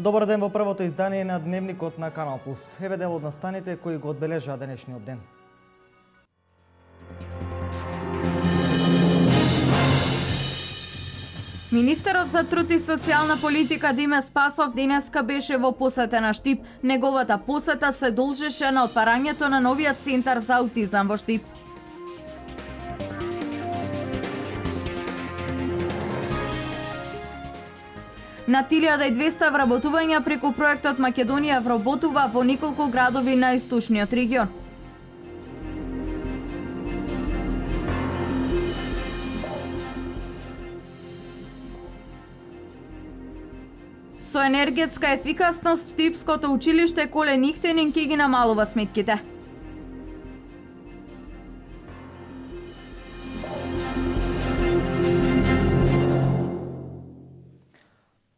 Добар ден во првото издание на Дневникот на Канал Плюс. Еве дел од настаните кои го одбележаа денешниот ден. Министерот за труд и социјална политика Диме Спасов денеска беше во посета на Штип. Неговата посета се должеше на отварањето на новиот центар за аутизам во Штип. На 1200 вработувања преку проектот Македонија вработува во неколку градови на источниот регион. Со енергетска ефикасност, Штипското училиште Колен Ихтенин ќе ги намалува сметките.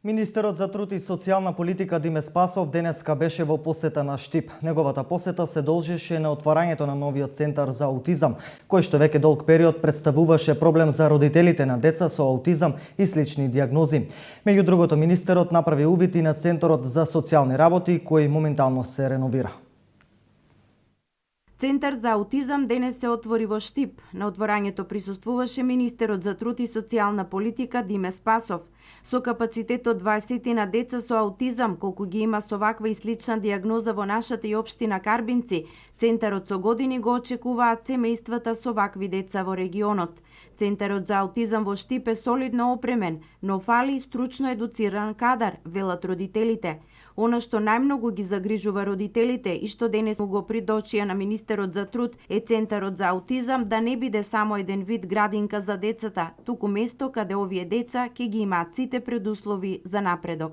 Министерот за труд и социјална политика Диме Спасов денеска беше во посета на Штип. Неговата посета се должеше на отварањето на новиот центар за аутизам, кој што веќе долг период представуваше проблем за родителите на деца со аутизам и слични диагнози. Меѓу другото, министерот направи увид и на Центарот за социјални работи, кој моментално се реновира. Центар за аутизам денес се отвори во Штип. На отворањето присуствуваше министерот за труд и социјална политика Диме Спасов. Со капацитет од 20 на деца со аутизам, колку ги има со ваква и слична диагноза во нашата и општина Карбинци, центарот со години го очекуваат семејствата со вакви деца во регионот. Центарот за аутизам во Штип е солидно опремен, но фали стручно едуциран кадар, велат родителите. Она што најмногу ги загрижува родителите и што денес му го придочија на министерот за труд е Центарот за аутизам да не биде само еден вид градинка за децата, туку место каде овие деца ќе ги имаат сите предуслови за напредок.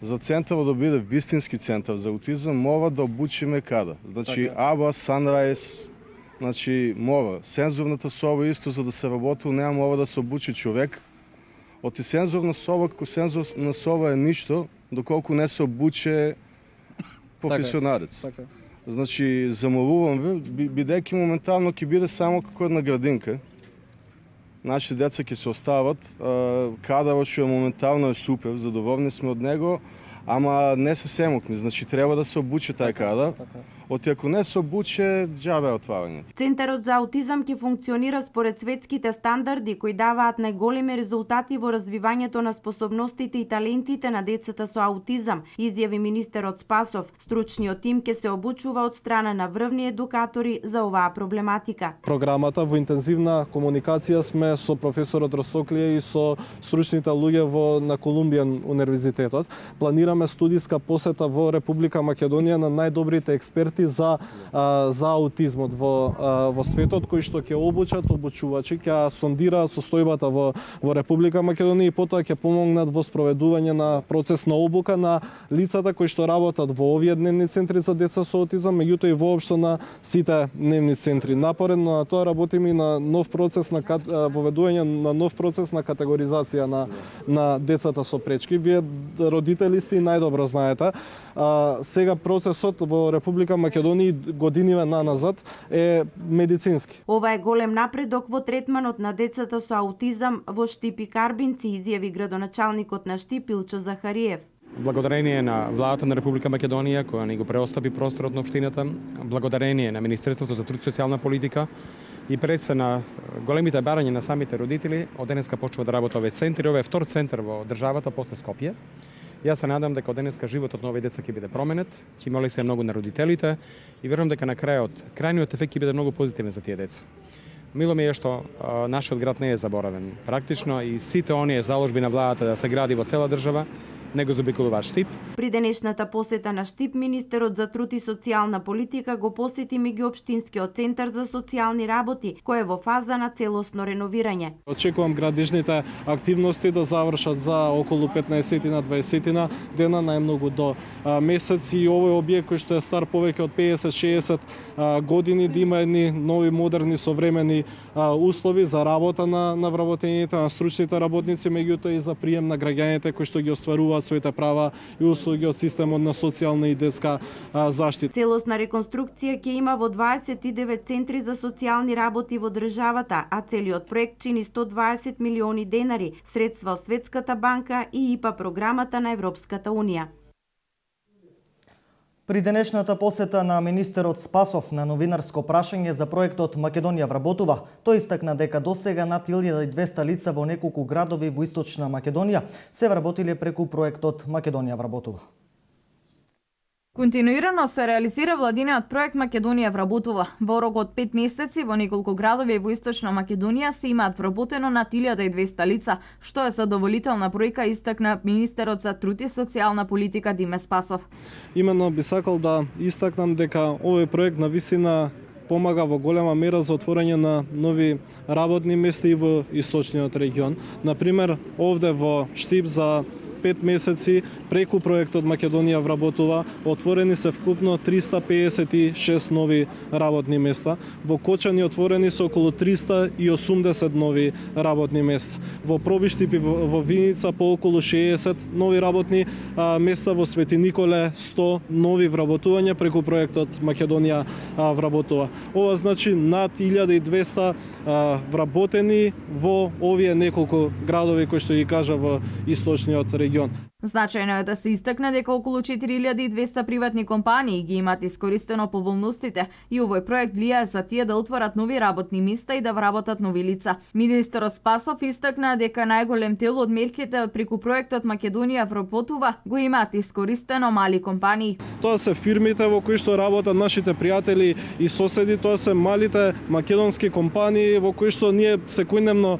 За центарот да биде вистински центар за аутизам, мора да обучиме кадар. Значи АБА, Sunrise, мора. Сензорната соба исто за да се работи, неа мора да се обучи човек. Оти сензорна соба, како сензорна соба е ништо, доколку не се обуче професионалец. Така. Значи, замолувам ви, бидејќи моментално ќе биде само како една градинка. Нашите деца ќе се остават. Кадарот што моментално е супер, задоволни сме од него, ама не се семокни. Значи, треба да се обучи тај кадар. Оти ако не се обуче, џабе отварањето. Центарот за аутизам ќе функционира според светските стандарди кои даваат најголеми резултати во развивањето на способностите и талентите на децата со аутизам, изјави министерот Спасов. Стручниот тим ќе се обучува од страна на врвни едукатори за оваа проблематика. Програмата во интензивна комуникација сме со професорот Росоклија и со стручните луѓе на Колумбијан универзитетот. Планираме студиска посета во Република Македонија на најдобрите експерти за аутизмот во светот, кои што ќе обучат обучувачи, ќе сондираат состојбата во Република Македонија и потоа ќе помогнат во спроведување на процес на обука на лицата кои што работат во овие дневни центри за деца со аутизам, меѓутоа и воопшто на сите дневни центри. Напоредно на тоа работиме и на нов процес на воведување на нов процес на категоризација на децата со пречки. Вие родители сте најдобро знаете. Сега процесот во Република Македонија годиниве наназад е медицински. Ова е голем напредок во третманот на децата со аутизам во Штип и Карбинци, изјави градоначалникот на Штип Илчо Захариев. Благодарение на владата на Република Македонија која ни го преостави просторот на општината, благодарение на Министерството за труд и социјална политика и пред се на големите барања на самите родители, од денеска почнува да работи овој центар. Ова е втор центар во државата после Скопје. Јас се надам дека од денеска животот на овие деца ќе биде променет, ќе има се многу на родителите и верувам дека на крајниот ефект ќе биде многу позитивен за тие деца. Мило ми е што нашиот град не е заборавен. Практично и сите оние заложби на владата да се гради во цела држава него заобиколува Штип. При денешната посета на Штип, министерот за труд и социјална политика го посети меѓуопштинскиот центар за социјални работи, кој е во фаза на целосно реновирање. Очекувам градежните активности да завршат за околу 15 на 20 дена, најмногу до месец, и овој објект кој што е стар повеќе од 50-60 години да има едни нови модерни современи услови за работа на вработените, на стручните работници, меѓутоа и за прием на граѓаните кои што ги остваруваат своите права и услуги од системот на социјална и детска заштита. Целосна реконструкција ќе има во 29 центри за социјални работи во државата, а целиот проект чини 120 милиони денари, средства од Светската банка и ИПА програмата на Европската унија. При денешната посета на министерот Спасов на новинарско прашање за проектот Македонија вработува, тој истакна дека досега над 1200 лица во неколку градови во Источна Македонија се вработиле преку проектот Македонија вработува. Континуирано се реализира владиниот проект Македонија вработува. Во рок од 5 месеци во неколку градови во Источна Македонија се имаат вработено над 1200 лица, што е задоволителна бројка, истакна министерот за труд и социјална политика Диме Спасов. Именно би сакал да истакнам дека овој проект навистина помага во голема мера за отворање на нови работни места и во источниот регион. Например, овде во Штип за 5 месеци преку проектот Македонија вработува отворени се вкупно 356 нови работни места. Во Кочани отворени се околу 380 нови работни места. Во Пробиштип и во Виница по околу 60 нови работни места, во Свети Николе 100 нови вработувања преку проектот Македонија вработува. Ова значи над 1200 вработени во овие неколку градови кои што ги кажа во источниот регион. Значајно е да се истакне дека околу 4200 приватни компании ги имаат искористено поволностите и овој проект влијае за тие да отворат нови работни места и да вработат нови лица. Министерот Спасов истакна дека најголем дел од мерките преку проектот Македонија вработува го имаат искористено мали компании. Тоа се фирмите во кои што работат нашите пријатели и соседи, тоа се малите македонски компании во кои што ние секојдневно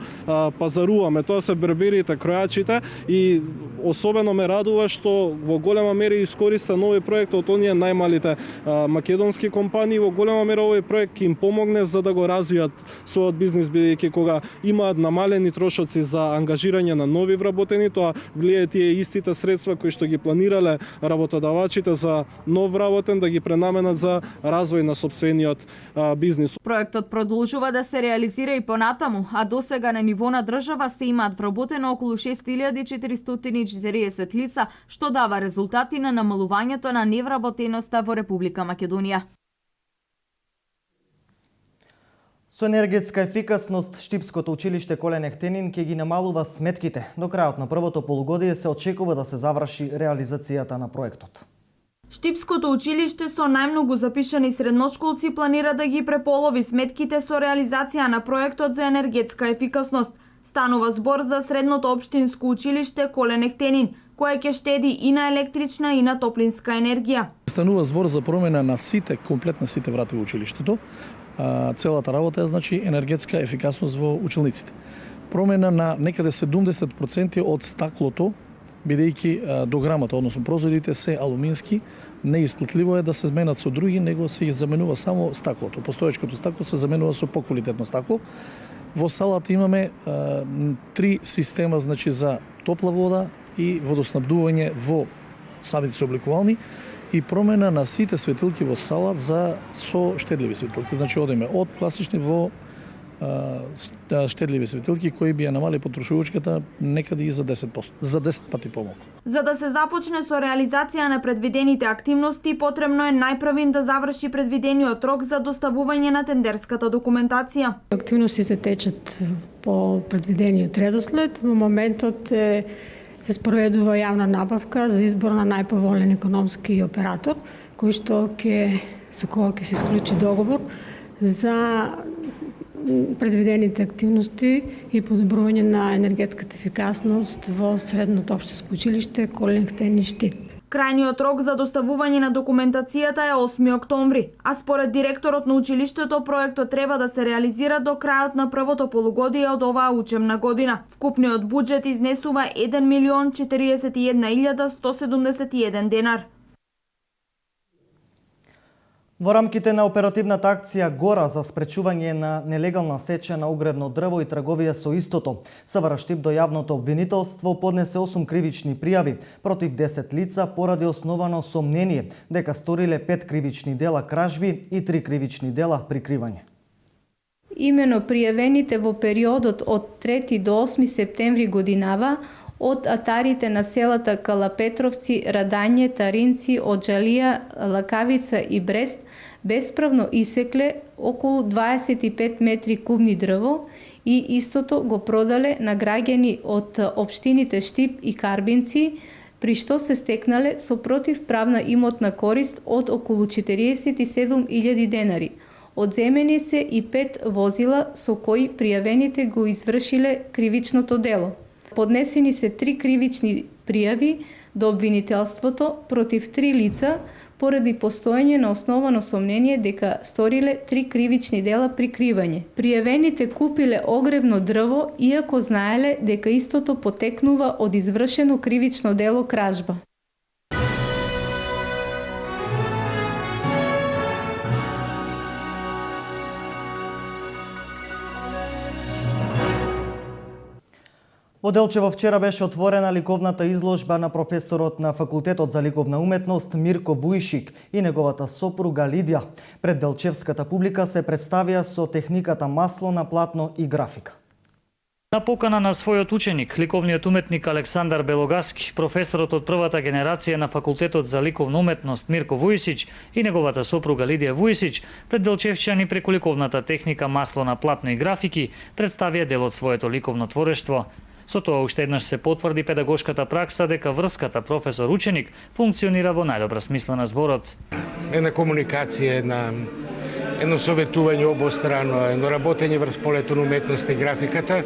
пазаруваме. Тоа се берберите, кројачите и особено ме радува што во голема мера искориста нови проект од оние најмалите македонски компании. Во голема мера овој проект ќе им помогне за да го развијат својот бизнис, бидејќи кога имаат намалени трошоци за ангажирање на нови вработени, тоа влијае тие истите средства кои што ги планирале работодавачите за нов вработен да ги пренаменат за развој на сопствениот бизнис. Проектот продолжува да се реализира и понатаму, а досега на ниво на држава се имаат вработено околу 6440 лица, што дава резултати на намалувањето на невработеноста во Република Македонија. Со енергетска ефикасност, Штипското училиште Колен Ехтенин ќе ги намалува сметките. До крајот на првото полугодие се очекува да се заврши реализацијата на проектот. Штипското училиште со најмногу запишани средношколци планира да ги преполови сметките со реализација на проектот за енергетска ефикасност. Станува збор за средното општинско училиште Колен Ехтенин, кое ќе штеди и на електрична и на топлинска енергија. Станува збор за промена на сите, комплетно сите врати во училиштето. Целата работа е значи енергетска ефикасност во училниците. Промена на некаде 70% од стаклото, бидејќи дограмата, односно прозорите се алумински, неисплатливо е да се зменат со други, него се ги заменува само стаклото. Постоечкото стакло се заменува со поквалитетно стакло. Во салата имаме 3 система, значи за топла вода и водоснабдување во самите собликувални и промена на сите светилки во салат со штедливи светилки. Значи одиме од класични во штедливи светилки кои би ја намали потрошувачката некаде и за 10%, за 10 пати помалку. За да се започне со реализација на предвидените активности, потребно е најпрвин да заврши предвидениот рок за доставување на тендерската документација. Активностите течат по предвидениот редослед. Во моментот се спроведува јавна набавка за избор на најповолен економски оператор, со кога ќе се склучи договор за предвидените активности и подобрување на енергетската ефикасност во средното општинско училиште Колен Ехтенин Штип. Крајниот рок за доставување на документацијата е 8 октомври, а според директорот на училиштето проектот треба да се реализира до крајот на првото полугодие од оваа учебна година. Вкупниот буџет изнесува 1.041.171 денар. Во рамките на оперативната акција Гора за спречување на нелегална сеча на огревно дрво и трговија со истото, СВР Штип до јавното обвинителство поднесе 8 кривични пријави против 10 лица поради основано сомнение дека сториле 5 кривични дела кражби и 3 кривични дела прикривање. Имено пријавените во периодот од 3 до 8 септември годинава од атарите на селата Калапетровци, Радање, Таринци, Оџалија, Лакавица и Брест бесправно исекле околу 25 метри кубни дрво и истото го продале на граѓани од општините Штип и Карбинци при што се стекнале со противправна имотна корист од околу 47.000 денари. Одземени се и 5 возила со кои пријавените го извршиле кривичното дело. Поднесени се 3 кривични пријави до обвинителството против 3 лица поради постоење на основано сомнение дека сториле 3 кривични дела прикривање. Пријавените купиле огревно дрво, иако знаеле дека истото потекнува од извршено кривично дело кражба. Во Делчево вчера беше отворена ликовната изложба на професорот на Факултетот за ликовна уметност Мирко Вујшик и неговата сопруга Лидија. Пред делчевската публика се представија со техниката масло на платно и графика. На покана на својот ученик, ликовниот уметник Александар Белогаски, професорот од првата генерација на Факултетот за ликовна уметност Мирко Вујсич и неговата сопруга Лидија Вујсич, пред делчевчани преку ликовната техника масло на платно и графики представија дел од своето ликовно творештво. Со тоа уште еднаш се потврди педагошката пракса дека врската професор-ученик функционира во најдобра смисла на зборот. Една комуникација, едно советување обострано, едно работење врз полето на уметноста и графиката.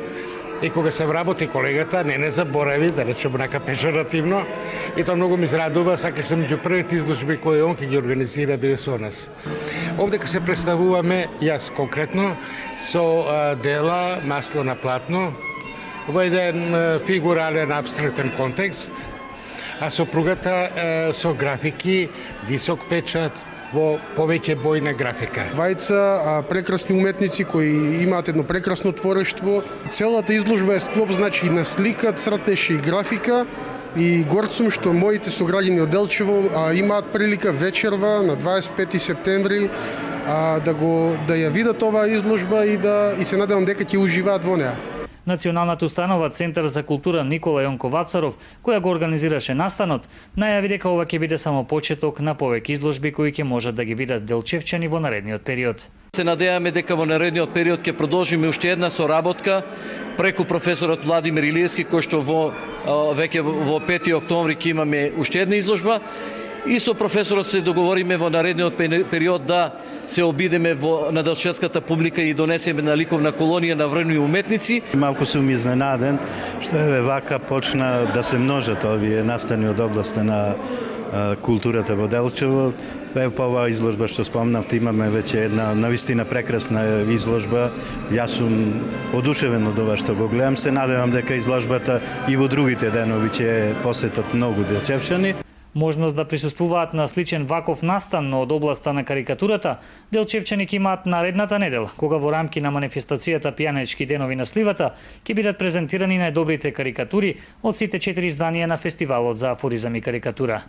И кога се вработи колегата, не заборави, да речем онака пежоративно, и тоа многу ми израдува, сакаш да меѓу првите изложби кои он ќе ги организира биде со нас. Овде ке се представуваме, јас конкретно, со дела масло на платно, во еден фигурален абстрактен контекст, а сопругата со графики, висок печат, во повеќе бојна графика. Двајца прекрасни уметници кои имаат едно прекрасно творештво. Целата изложба е склоп, значи на слика, цртеж и графика. И горд сум што моите сограѓани од Делчево имаат прилика вечерва на 25 септември да ја видат оваа изложба и се надевам дека ќе уживаат во неа. Националната установа Центар за култура Никола Јонко Вапцаров, која го организираше настанот, најави дека ова ќе биде само почеток на повеќе изложби кои ќе можат да ги видат делчевчани во наредниот период. Се надеваме дека во наредниот период ќе продолжиме уште една соработка преку професорот Владимир Илиевски, кој што веќе во 5 октомври ќе имаме уште една изложба. И со професорот се договориме во наредниот период да се обидеме на делчевската публика и донесеме на ликовна колонија на врвни уметници. Малку сум изненаден што вака почна да се множат овие настани од областа на културата во Делчево. По оваа изложба што спомнавте, имаме веќе една навистина прекрасна изложба. Јас сум одушевен од ова што го гледам. Се надевам дека изложбата и во другите денови ќе посетат многу делчевчани. Можност да присуствуваат на сличен ваков настан од областа на карикатурата, делчевчани ќе имаат наредната недела, кога во рамки на манифестацијата Пијанечки денови на сливата ќе бидат презентирани најдобрите карикатури од сите 4 изданија на фестивалот за афоризам и карикатура.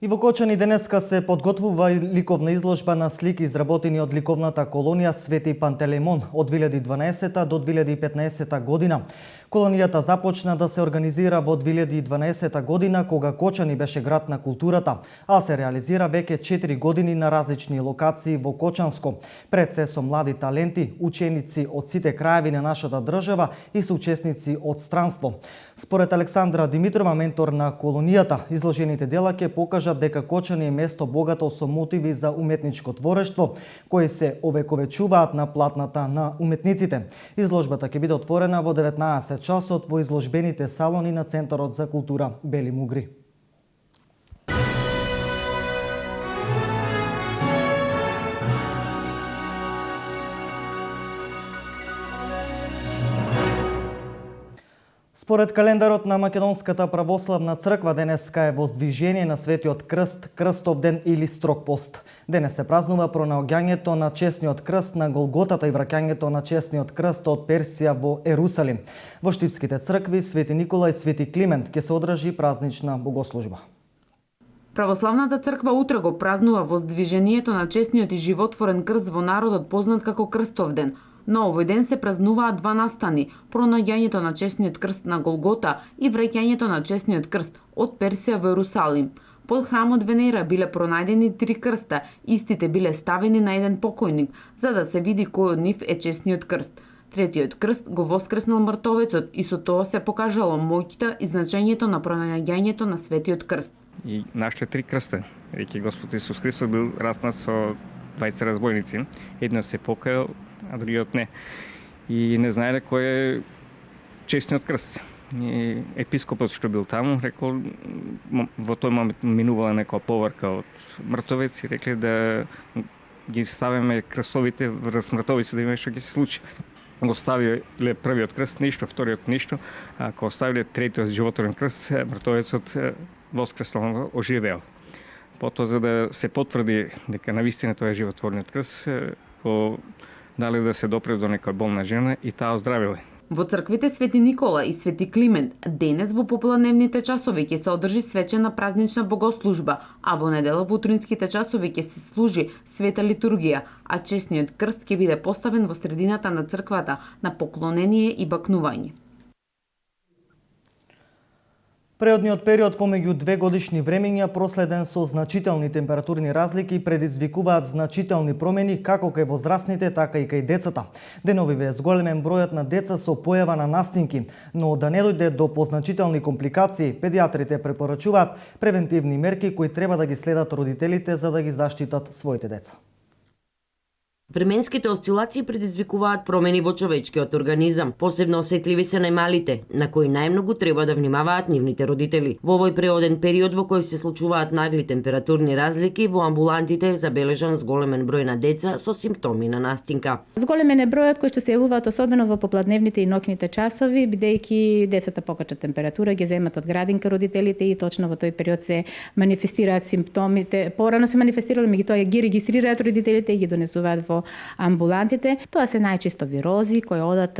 И во Кочани денеска се подготвува ликовна изложба на слики изработени од ликовната колонија Свети Пантелеймон од 2012 до 2015 година. Колонијата започна да се организира во 2012 година, кога Кочани беше град на културата, а се реализира веќе 4 години на различни локации во Кочанско. Пред се со млади таленти, ученици од сите краеви на нашата држава и соучесници од странство. Според Александра Димитрова, ментор на колонијата, изложените дела ќе покажат дека Кочани е место богато со мотиви за уметничко творештво, кои се овековечуваат на платната на уметниците. Изложбата ќе биде отворена во 19 часот во изложбените салони на Центарот за култура Бели Мугри. Според календарот на Македонската православна црква, денеска е воздвижение на Светиот крст, крстов ден или строг пост. Денес се празнува пронаоѓањето на чесниот крст на Голготата и враќањето на чесниот крст од Персија во Ерусалим. Во штипските цркви Свети Никола и Свети Климент ќе се одржи празнична богослужба. Православната црква утре го празнува воздвижението на чесниот и животворен крст во народот, познат како Крстов ден. На овој ден се празнуваат два настани: пронаоѓањето на чесниот крст на Голгота и враќањето на чесниот крст од Персија во Ерусалим. Под храмот Венера биле пронајдени 3 крста, истите биле ставени на еден покојник, за да се види кој од нив е чесниот крст. Третиот крст го воскреснал мртовецот и со тоа се покажало моќта и значењето на пронаѓањето на Светиот крст. И нашите три крста, веќе Господ Исус Христос бил распнат со двајца разбойници. Едниот се покајал, а другиот не. И не знаеле кој е честниот крст. И епископот што бил таму рекол, во тој момент минувала некоја поврка од мртовеци, рекле да ги ставиме крстовите врз мртовици да има што ќе се случи. Го ставиле првиот крст ништо, вториот ништо, а кога оставиле третиот животворен крст, мртовецот воскреснал, оживеал. Потоа, за да се потврди дека навистина тоа е животворниот крст, го дали да се допре до некоја болна жена и таа оздравиле. Во црквите Свети Никола и Свети Климент денес во попладневните часови ќе се одржи свечена празнична богослужба, а во недела во утринските часови ќе се служи света литургија, а честниот крст ќе биде поставен во средината на црквата на поклонение и бакнување. Преодниот период помеѓу 2 годишни времења проследен со значителни температурни разлики предизвикуваат значителни промени како кај возрастните, така и кај децата. Деновиве е зголемен бројот на деца со појава на настинки, но да не дојде до позначителни компликации, педиатрите препорачуваат превентивни мерки кои треба да ги следат родителите за да ги заштитат своите деца. Временските осцилации предизвикуваат промени во човечкиот организам. Посебно осетливи се најмалите, на кои најмногу треба да внимаваат нивните родители. Во овој преоден период во кој се случуваат нагли температурни разлики, во амбулантите е забележан зголемен број на деца со симптоми на настинка. Зголемен е бројот кој што се јавуваат особено во попладневните и ноќните часови, бидејќи децата покачат температура, ги земат од градинка родителите и точно во тој период се манифестираат симптомите. Порано се манифестирале, меѓутоа ги регистрираат родителите и ги донесуваат во амбулантите. Тоа се најчесто вирози кои одат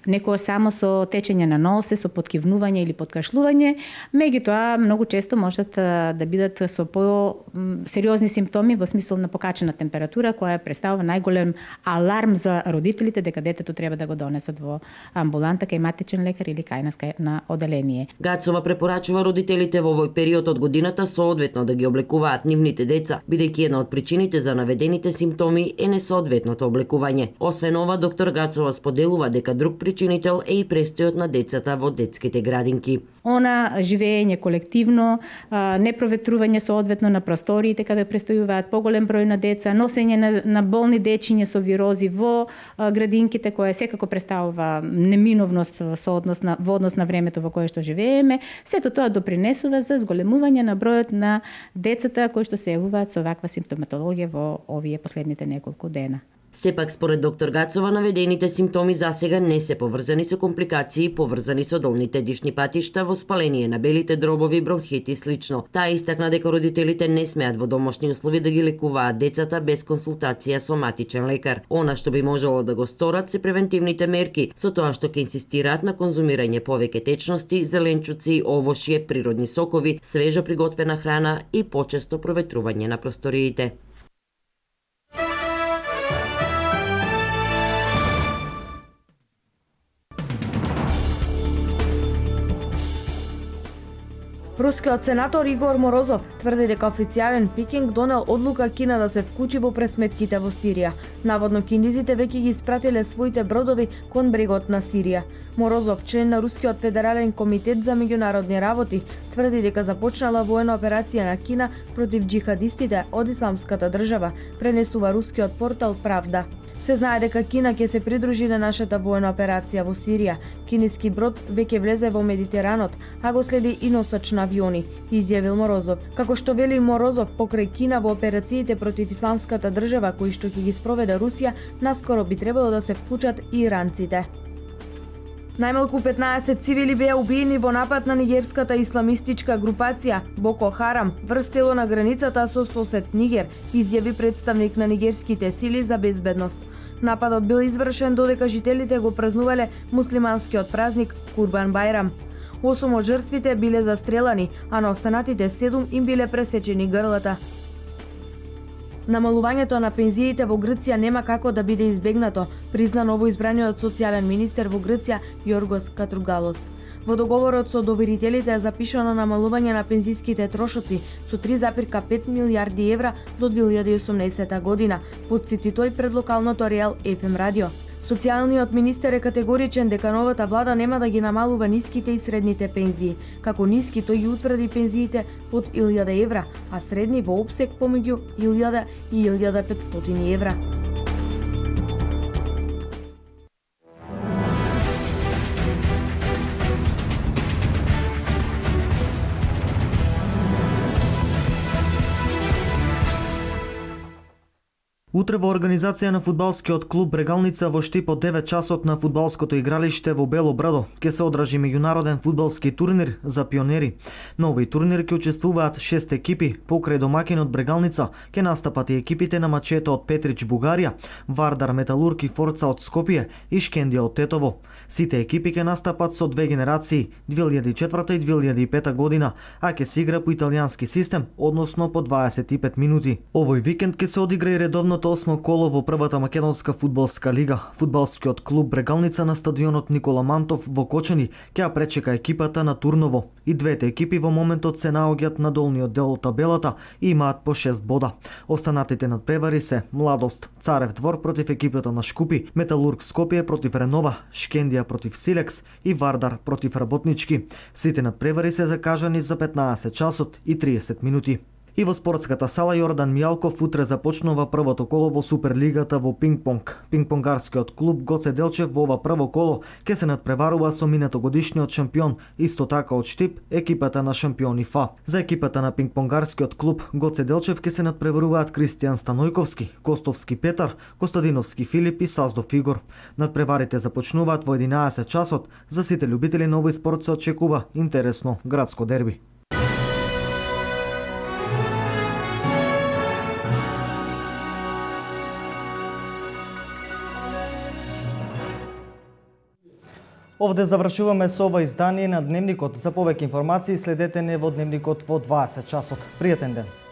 некоја само со течење на носе, со поткивнување или подкашлување, меѓутоа многу често можат да бидат со по-сериозни симптоми во смисол на покачена температура која представува најголем аларм за родителите дека детето треба да го донесат во амбуланта кај матичен лекар или кај на оделение. Гацова препорачува родителите во овој период од годината соодветно да ги облекуваат нивните деца, бидејќи една од причините за наведените симптоми е несоодветното облекување. Освен ова, доктор Гацова споделува дека друг причинител е и престојот на децата во детските градинки. Она живење колективно, непроветрување соодветно на просториите каде престојуваат поголем број на деца, носење на болни дечиња со вирози во градинките, која секако представува неминовност во однос на времето во кое што живееме. Сето тоа допринесува за зголемување на бројот на децата кои што се јавуваат со ваква симптоматологија во овие последните неколку дена. Сепак, според доктор Гацова, наведените симптоми засега не се поврзани со компликации поврзани со долните дишни патишта, воспаление на белите дробови, бронхит и слично. Таа истакна дека родителите не смеат во домашни услови да ги лекуваат децата без консултација со матичен лекар. Она што би можело да го сторат се превентивните мерки, со тоа што ќе инсистираат на конзумирање повеќе течности, зеленчуци, овошје, природни сокови, свежо приготвена храна и почесто проветрување на просториите. Рускиот сенатор Игор Морозов тврди дека официјален Пекинг донел одлука Кина да се вклучи во пресметките во Сирија. Наводно кинезите веќе ги испратиле своите бродови кон брегот на Сирија. Морозов, член на Рускиот федерален комитет за меѓународни работи, тврди дека започнала воена операција на Кина против џихадистите од Исламската држава, пренесува рускиот портал Правда. Се знае дека Кина ќе се придружи на нашата воена операција во Сирија. Кинески брод веќе влезе во Медитеранот, а го следи и носач на авиони, изјавил Морозов. Како што вели Морозов, покрај Кина во операциите против Исламската држава кои што ќе ги спроведе Русија, наскоро би требало да се вклучат и иранците. Најмалку 15 цивили беа убиени во напад на нигерската исламистичка групација Боко Харам врз село на границата со сосед Нигер, изјави представник на нигерските сили за безбедност. Нападот бил извршен додека жителите го празнувале муслиманскиот празник Курбан Бајрам. 8 од жртвите биле застрелани, а на останатите 7 им биле пресечени грлата. Намалувањето на пензиите во Грција нема како да биде избегнато, призна новоизбраниот социјален министер во Грција Јоргос Катругалос. Во договорот со доверителите е запишано намалување на пензиските трошоци со 3,5 милијарди евра до 2018 година, потсети тој пред локалното Реал FM радио. Социјалниот министер е категоричен дека новата влада нема да ги намалува ниските и средните пензии. Како ниски тој ги утврди пензиите под 1000 евра, а средни во опсек помеѓу 1000 и 1500 евра. Утре во организација на фудбалскиот клуб Брегалница во Штип од 9 часот на фудбалското игралиште во Бело Брадо ќе се одржи меѓународен фудбалски турнир за пионери. На овој турнир ќе учествуваат 6 екипи, покрај домакинот Брегалница ќе настапат и екипите на мачето од Петрич Бугарија, Вардар Металург и Форца од Скопје и Шкендија од Тетово. Сите екипи ќе настапат со две генерации, 2004 и 2005 година, а ќе се игра по италијански систем, односно по 25 минути. Овој викенд ќе се одигра и редовното 8 коло во првата македонска фудбалска лига. Фудбалскиот клуб Брегалница на стадионот Никола Мантов во Кочани ќе ја пречека екипата на Турново. И двете екипи во моментот се наоѓаат на долниот дел од табелата и имаат по 6 бода. Останатите надпревари се Младост Царев двор против екипата на Шкупи, Металург Скопје против Ренова, Шкендија против Силекс и Вардар против Работнички. Сите надпревари се закажани за 15 часот и 30 минути. И во спортската сала Јордан Мијалков утре започнува првото коло во Суперлигата во пингпонг. Пингпонгарскиот клуб Гоце Делчев во ова прво коло ќе се надпреварува со минатогодишниот шампион, исто така од Штип, екипата на шампиони ФА. За екипата на пингпонгарскиот клуб Гоце Делчев ќе се надпреваруваат Кристијан Станојковски, Костовски Петар, Костадиновски Филип и Саздов Игор. Надпреварите започнуваат во 11 часот. За сите љубители на овој спорт се очекува интересно градско дерби. Овде завршуваме со ова издание на Дневникот. За повеќе информации следете не во Дневникот во 20 часот. Пријатен ден!